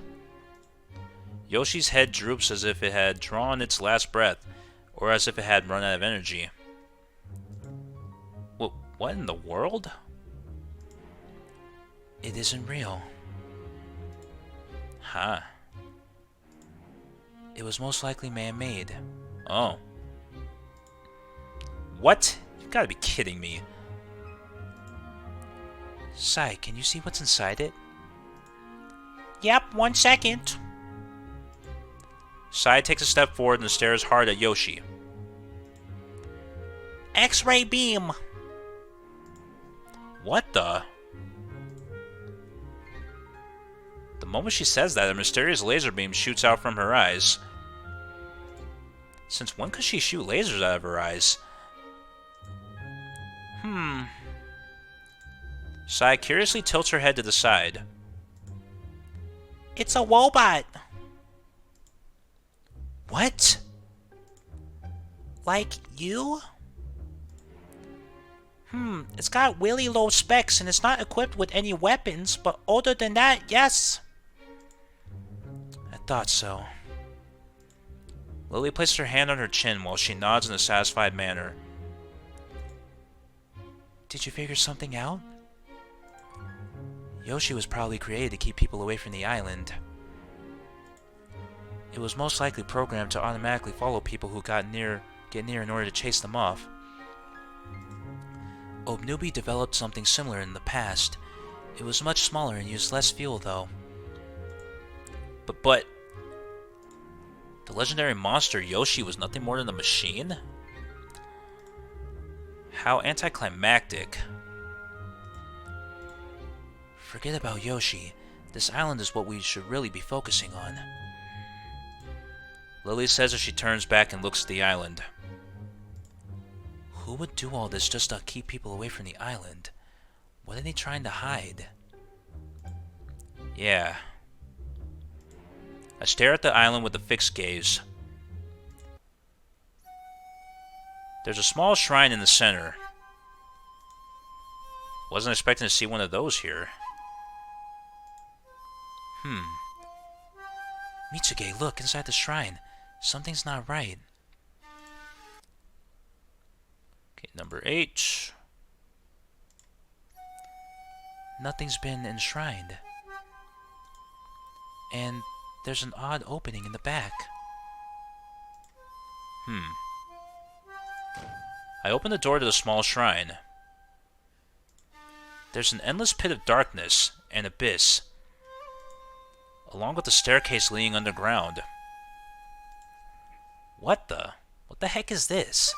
Yoshi's head droops as if it had drawn its last breath, or as if it had run out of energy. What in the world? It isn't real. Huh. It was most likely man-made. Oh. What? You've got to be kidding me. Sai, can you see what's inside it? Yep, 1 second. Sai takes a step forward and stares hard at Yoshi. X-ray beam! What the? The moment she says that, a mysterious laser beam shoots out from her eyes. Since when could she shoot lasers out of her eyes? Sai curiously tilts her head to the side. It's a robot! What? Like you? It's got really low specs and it's not equipped with any weapons, but other than that, yes. I thought so. Lily places her hand on her chin while she nods in a satisfied manner. Did you figure something out? Yoshi was probably created to keep people away from the island. It was most likely programmed to automatically follow people who get near in order to chase them off. Obnubi developed something similar in the past. It was much smaller and used less fuel, though. But... the legendary monster Yoshi was nothing more than a machine? How anticlimactic. Forget about Yoshi. This island is what we should really be focusing on. Lily says as she turns back and looks at the island. Who would do all this just to keep people away from the island? What are they trying to hide? Yeah. I stare at the island with a fixed gaze. There's a small shrine in the center. Wasn't expecting to see one of those here. Mitsuge, look, inside the shrine. Something's not right. Okay, number 8. Nothing's been enshrined. And there's an odd opening in the back. I open the door to the small shrine. There's an endless pit of darkness and abyss, along with a staircase leading underground. What the heck is this?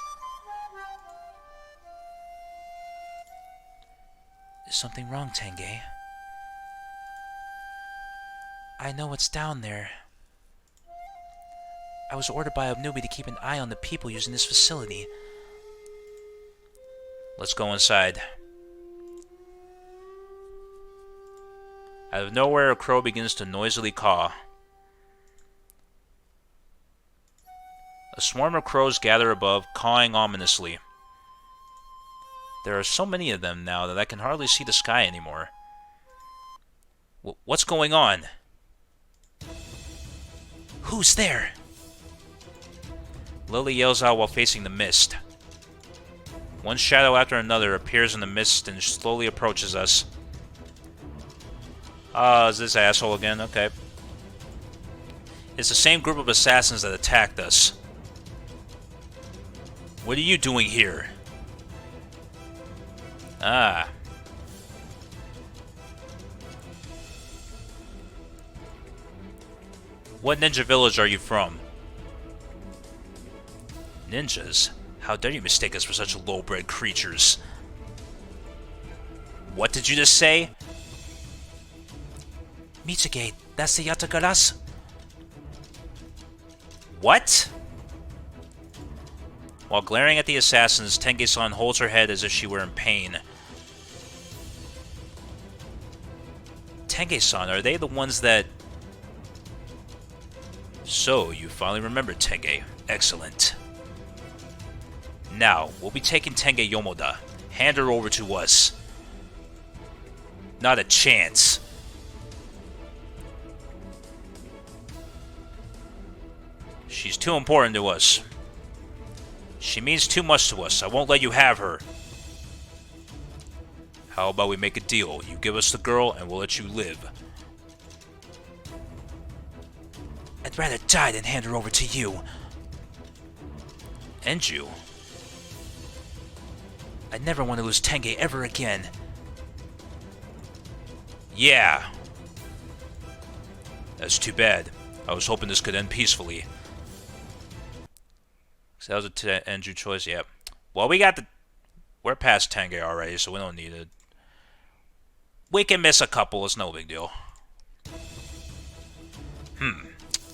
Is something wrong, Tengge? I know what's down there. I was ordered by Obnubi to keep an eye on the people using this facility. Let's go inside. Out of nowhere, a crow begins to noisily caw. A swarm of crows gather above, cawing ominously. There are so many of them now that I can hardly see the sky anymore. What's going on? Who's there? Lily yells out while facing the mist. One shadow after another appears in the mist and slowly approaches us. Is this asshole again? Okay. It's the same group of assassins that attacked us. What are you doing here? Ah. What ninja village are you from? Ninjas? How dare you mistake us for such low-bred creatures? What did you just say? Mitsuge, that's the Yatagaras. What? While glaring at the assassins, Tengge-san holds her head as if she were in pain. Tengge-san, are they the ones that... So, you finally remembered Tengge. Excellent. Now, we'll be taking Tengge Yomoda. Hand her over to us. Not a chance. She's too important to us. She means too much to us. I won't let you have her. How about we make a deal? You give us the girl, and we'll let you live. I'd rather die than hand her over to you. And you. I never want to lose Tengge ever again. Yeah. That's too bad. I was hoping this could end peacefully. So that was a Andrew choice, yep. Well, we're past Tengge already, so we don't need it. We can miss a couple, it's no big deal.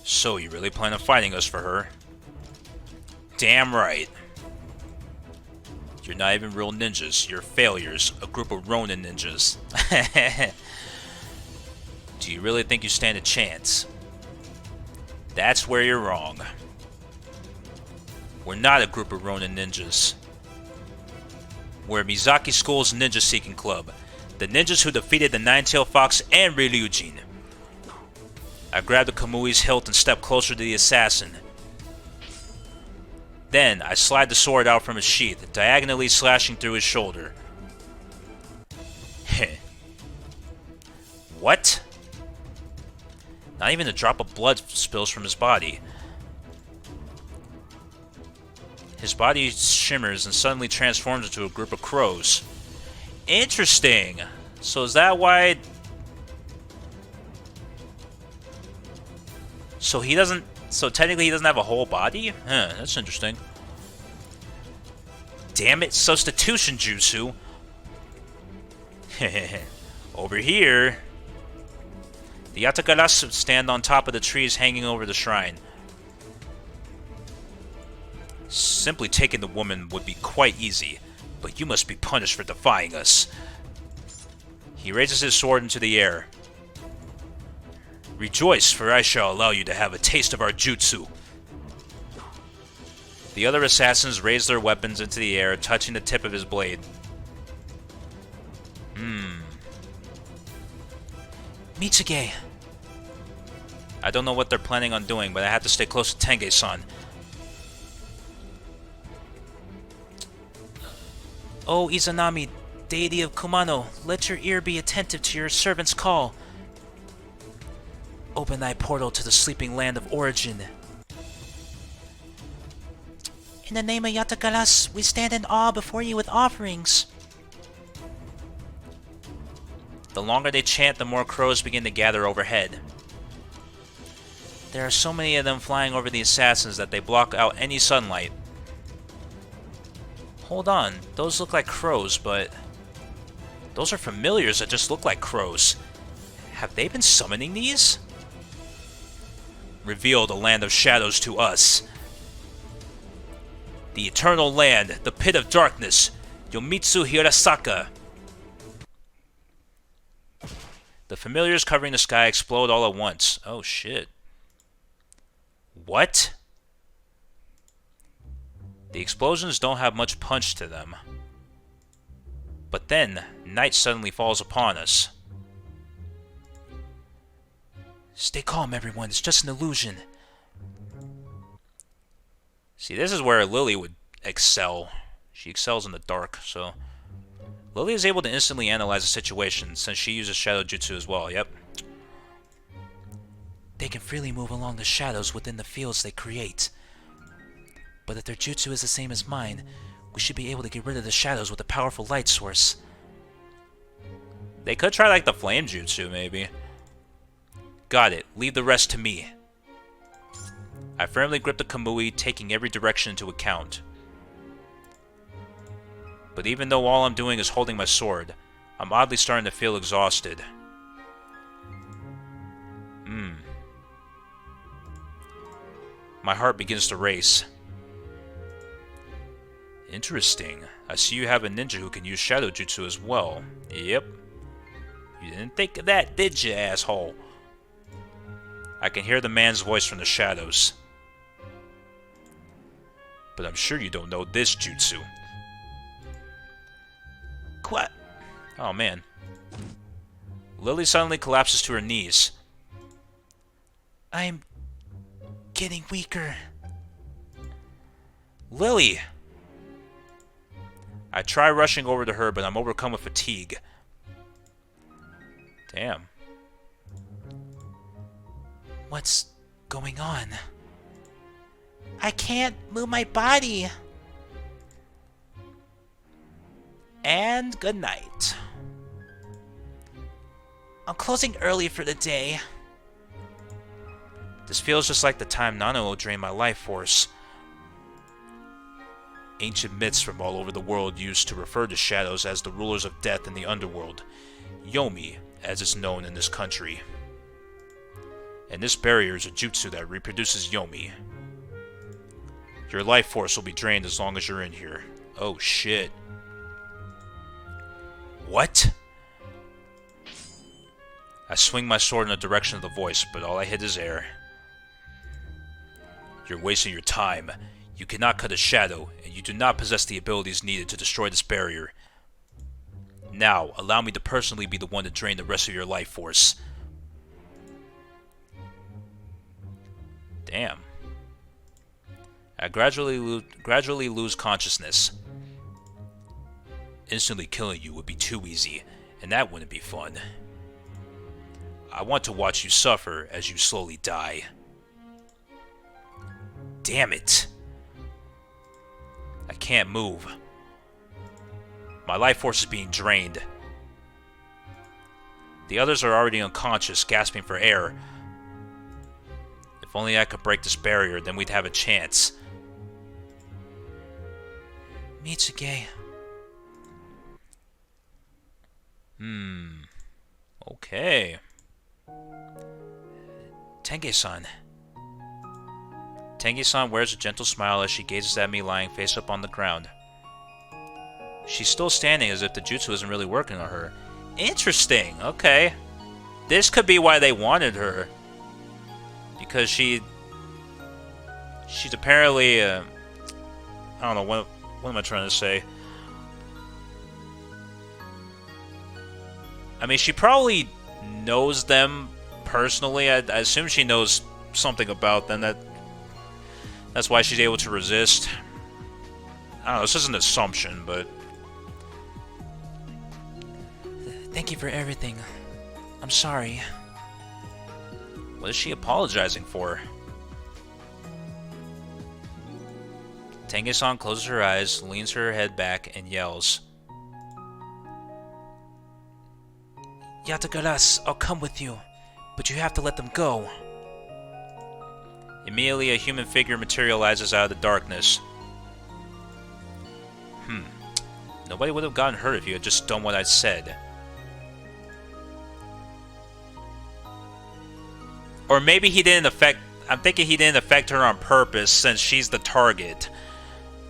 So you really plan on fighting us for her? Damn right. You're not even real ninjas, you're failures, a group of Ronin ninjas. Do you really think you stand a chance? That's where you're wrong. We're not a group of Ronin ninjas. We're Mizaki School's ninja-seeking club. The ninjas who defeated the Nine-Tailed Fox and Ryujin. I grabbed the Kamui's hilt and stepped closer to the assassin. Then, I slide the sword out from his sheath, diagonally slashing through his shoulder. Heh. What? Not even a drop of blood spills from his body. His body shimmers and suddenly transforms into a group of crows. Interesting! So is that why... So technically he doesn't have a whole body? Huh, that's interesting. Damn it, substitution jutsu! Over here... The Yatagaras stand on top of the trees hanging over the shrine. Simply taking the woman would be quite easy, but you must be punished for defying us. He raises his sword into the air. Rejoice, for I shall allow you to have a taste of our jutsu. The other assassins raise their weapons into the air, touching the tip of his blade. Mitsuge. I don't know what they're planning on doing, but I have to stay close to Tengge-san. Oh, Izanami, deity of Kumano, let your ear be attentive to your servant's call. Open thy portal to the sleeping land of origin. In the name of Yatagaras, we stand in awe before you with offerings. The longer they chant, the more crows begin to gather overhead. There are so many of them flying over the assassins that they block out any sunlight. Hold on, those look like crows, but... Those are familiars that just look like crows. Have they been summoning these? Reveal the land of shadows to us. The eternal land, the pit of darkness, Yomitsu Hirasaka. The familiars covering the sky explode all at once. Oh shit. What? The explosions don't have much punch to them. But then, night suddenly falls upon us. Stay calm, everyone. It's just an illusion. See, this is where Lily would excel. She excels in the dark, so... Lily is able to instantly analyze the situation, since she uses Shadow Jutsu as well, yep. They can freely move along the shadows within the fields they create. But if their jutsu is the same as mine, we should be able to get rid of the shadows with a powerful light source. They could try like the flame jutsu, maybe. Got it. Leave the rest to me. I firmly grip the Kamui, taking every direction into account. But even though all I'm doing is holding my sword, I'm oddly starting to feel exhausted. My heart begins to race. Interesting. I see you have a ninja who can use shadow jutsu as well. Yep. You didn't think of that, did you, asshole? I can hear the man's voice from the shadows. But I'm sure you don't know this jutsu. What? Oh, man. Lily suddenly collapses to her knees. I'm getting weaker. Lily! I try rushing over to her, but I'm overcome with fatigue. Damn. What's going on? I can't move my body. And good night. I'm closing early for the day. This feels just like the time Nano will drain my life force. Ancient myths from all over the world used to refer to shadows as the rulers of death in the underworld. Yomi, as it's known in this country. And this barrier is a jutsu that reproduces Yomi. Your life force will be drained as long as you're in here. Oh shit. What? I swing my sword in the direction of the voice, but all I hit is air. You're wasting your time. You cannot cut a shadow, and you do not possess the abilities needed to destroy this barrier. Now, allow me to personally be the one to drain the rest of your life force. Damn. I gradually lose consciousness. Instantly killing you would be too easy, and that wouldn't be fun. I want to watch you suffer as you slowly die. Damn it. I can't move. My life force is being drained. The others are already unconscious, gasping for air. If only I could break this barrier, then we'd have a chance. Mitsuge. Okay. Tengge-san. Tengge-san wears a gentle smile as she gazes at me lying face up on the ground. She's still standing as if the jutsu isn't really working on her. Interesting, okay. This could be why they wanted her. Because she's apparently, I don't know, what am I trying to say? I mean, she probably knows them personally. I assume she knows something about them. That's why she's able to resist. I don't know, this is an assumption, but... Thank you for everything. I'm sorry. What is she apologizing for? Tengge-san closes her eyes, leans her head back, and yells. Yatagaras, I'll come with you, but you have to let them go. Immediately, a human figure materializes out of the darkness. Nobody would have gotten hurt if you had just done what I said. Or maybe he didn't affect... I'm thinking he didn't affect her on purpose since she's the target.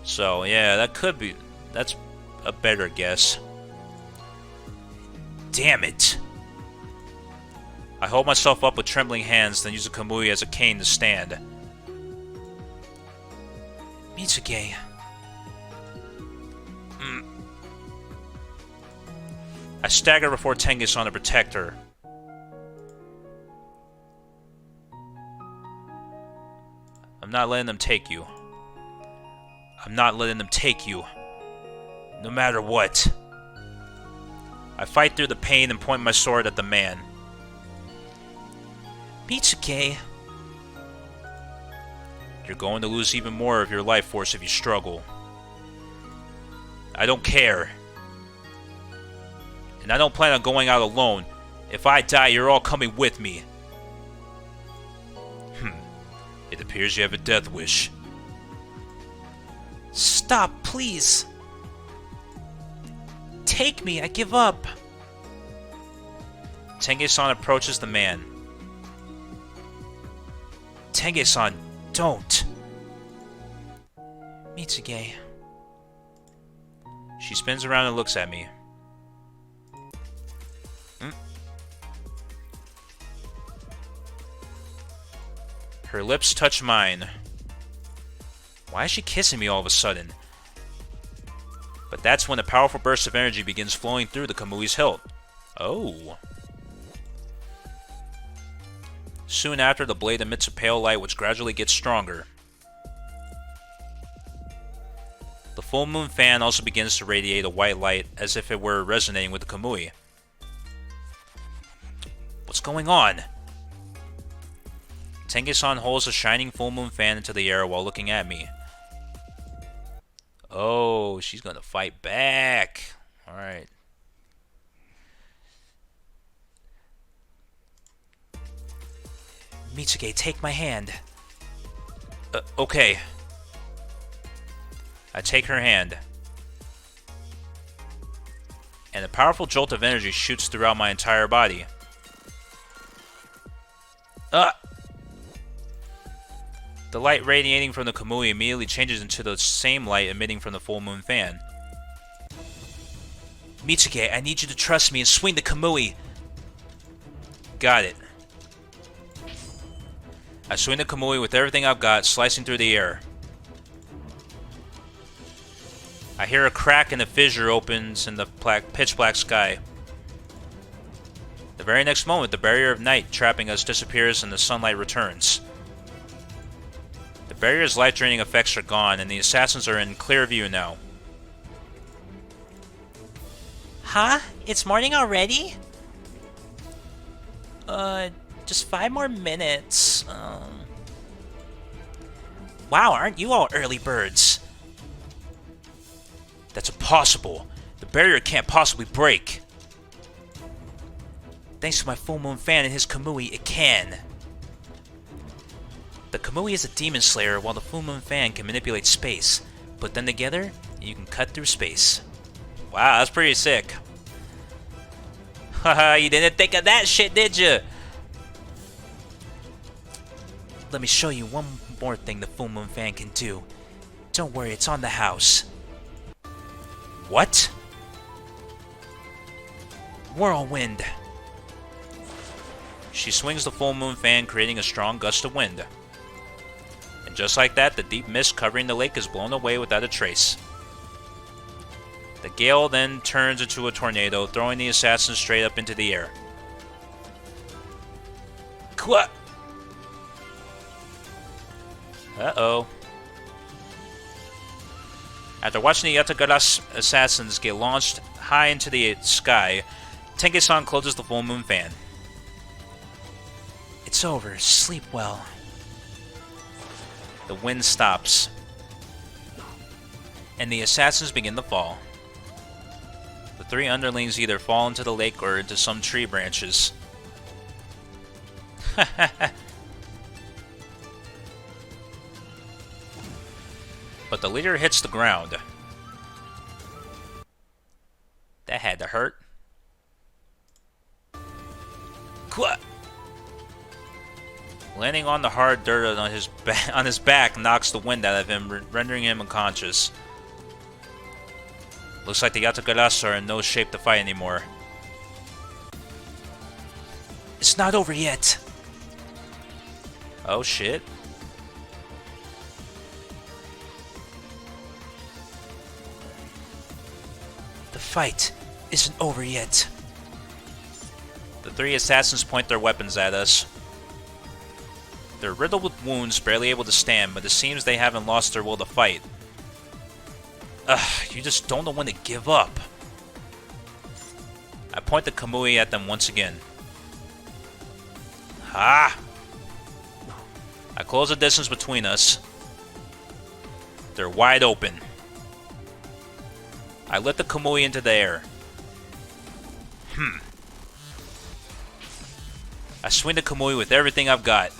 So, yeah, that could be... That's a better guess. Damn it! I hold myself up with trembling hands, then use a kamui as a cane to stand. Mitsuge. I stagger before Tengge-san to protect her. I'm not letting them take you. I'm not letting them take you. No matter what. I fight through the pain and point my sword at the man. Mitsuge. You're going to lose even more of your life force if you struggle. I don't care. And I don't plan on going out alone. If I die, you're all coming with me. It appears you have a death wish. Stop, please. Take me, I give up. Tengge-san approaches the man. Tengge-san, don't. Mitsuge. She spins around and looks at me. Her lips touch mine. Why is she kissing me all of a sudden? But that's when a powerful burst of energy begins flowing through the Kamui's hilt. Oh. Soon after, the blade emits a pale light which gradually gets stronger. The full moon fan also begins to radiate a white light as if it were resonating with the Kamui. What's going on? Tengge-san holds a shining full moon fan into the air while looking at me. Oh, she's gonna fight back. Alright. Mitsuge, take my hand. Okay. I take her hand. And a powerful jolt of energy shoots throughout my entire body. The light radiating from the Kamui immediately changes into the same light emitting from the full moon fan. Mitsuge, I need you to trust me and swing the Kamui. Got it. I swing the Kamui with everything I've got, slicing through the air. I hear a crack and a fissure opens in the pitch black sky. The very next moment, the barrier of night trapping us disappears and the sunlight returns. The barrier's life-draining effects are gone, and the assassins are in clear view now. Huh? It's morning already? Just 5 more minutes. Wow, aren't you all early birds? That's impossible. The barrier can't possibly break. Thanks to my full moon fan and his Kamui, it can. The Kamui is a demon slayer, while the full moon fan can manipulate space. Put them together, and you can cut through space. Wow, that's pretty sick. Haha, you didn't think of that shit, did you? Let me show you one more thing the full moon fan can do. Don't worry, it's on the house. What? Whirlwind. She swings the full moon fan, creating a strong gust of wind. And just like that, the deep mist covering the lake is blown away without a trace. The gale then turns into a tornado, throwing the assassins straight up into the air. Quoi? Uh-oh. After watching the Yatagara's assassins get launched high into the sky, Tengge-san closes the full moon fan. It's over. Sleep well. The wind stops, and the assassins begin to fall. The 3 underlings either fall into the lake or into some tree branches. But the leader hits the ground. That had to hurt. Quoi? Landing on the hard dirt on his back knocks the wind out of him, rendering him unconscious. Looks like the Yatagaras are in no shape to fight anymore. It's not over yet. Oh shit. The fight isn't over yet. The 3 assassins point their weapons at us. They're riddled with wounds, barely able to stand, but it seems they haven't lost their will to fight. Ugh, you just don't know when to give up. I point the Kamui at them once again. Ha! I close the distance between us. They're wide open. I let the Kamui into the air. I swing the Kamui with everything I've got.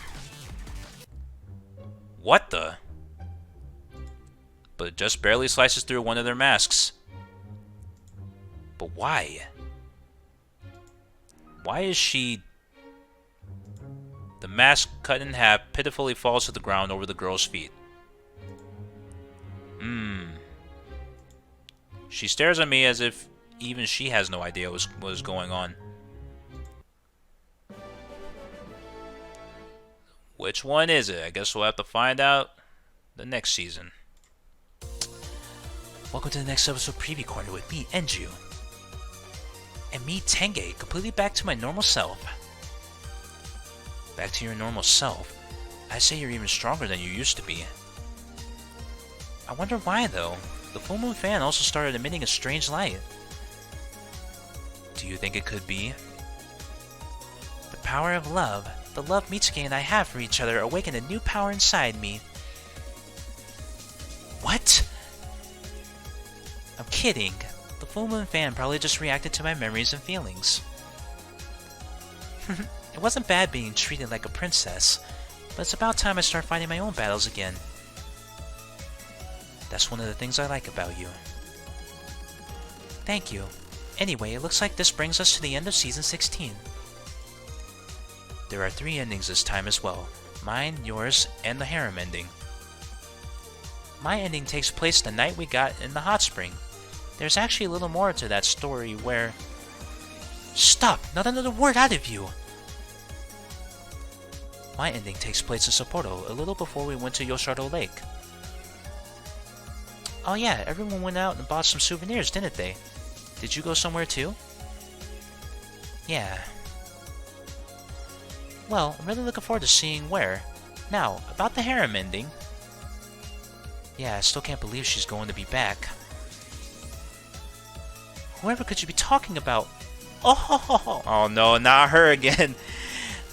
What the? But it just barely slices through one of their masks. But why? Why is she... The mask, cut in half, pitifully falls to the ground over the girl's feet. She stares at me as if even she has no idea what was going on. Which one is it? I guess we'll have to find out the next season. Welcome to the next episode preview corner with me, Enju. And me, Tengge, completely back to my normal self. Back to your normal self? I say you're even stronger than you used to be. I wonder why, though. The full moon fan also started emitting a strange light. Do you think it could be? The power of love. The love Mitsuki and I have for each other awakened a new power inside me. What? I'm kidding. The full moon fan probably just reacted to my memories and feelings. It wasn't bad being treated like a princess, but it's about time I start fighting my own battles again. That's one of the things I like about you. Thank you. Anyway, it looks like this brings us to the end of Season 16. There are 3 endings this time as well. Mine, yours, and the harem ending. My ending takes place the night we got in the hot spring. There's actually a little more to that story where... Stop! Not another word out of you! My ending takes place in Sapporo, a little before we went to Yoshido Lake. Oh yeah, everyone went out and bought some souvenirs, didn't they? Did you go somewhere too? Yeah. Well, I'm really looking forward to seeing where. Now, about the harem ending. Yeah, I still can't believe she's going to be back. Whoever could you be talking about? Oh no, not her again.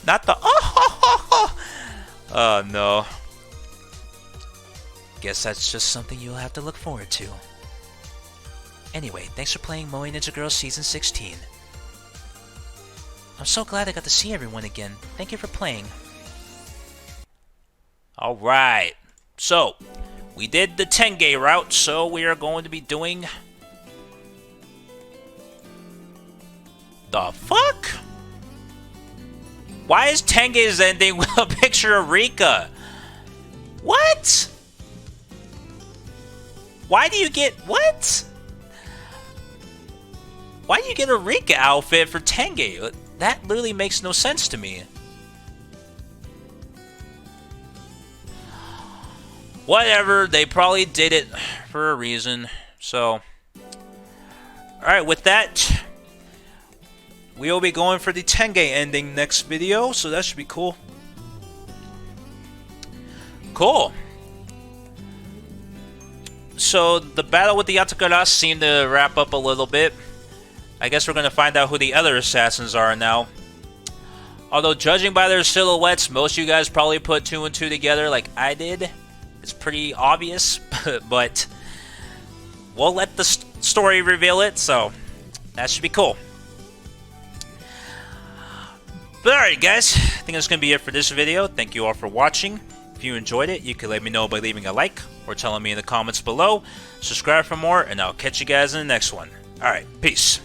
Not the Oh no. Guess that's just something you'll have to look forward to. Anyway, thanks for playing Moe Ninja Girls Season 16. I'm so glad I got to see everyone again. Thank you for playing. Alright. So, we did the Tengge route, so we are going to be doing... The fuck? Why is Tenge's ending with a picture of Rika? What? Why do you get... What? Why do you get a Rika outfit for Tengge? That literally makes no sense to me. Whatever, they probably did it for a reason. So, alright, with that, we will be going for the Tengge ending next video, so that should be cool. Cool. So, the battle with the Yatakara seemed to wrap up a little bit. I guess we're going to find out who the other assassins are now. Although, judging by their silhouettes, most of you guys probably put 2 and 2 together like I did. It's pretty obvious, but we'll let the story reveal it, so that should be cool. But alright guys, I think that's going to be it for this video. Thank you all for watching. If you enjoyed it, you can let me know by leaving a like or telling me in the comments below. Subscribe for more, and I'll catch you guys in the next one. Alright, peace.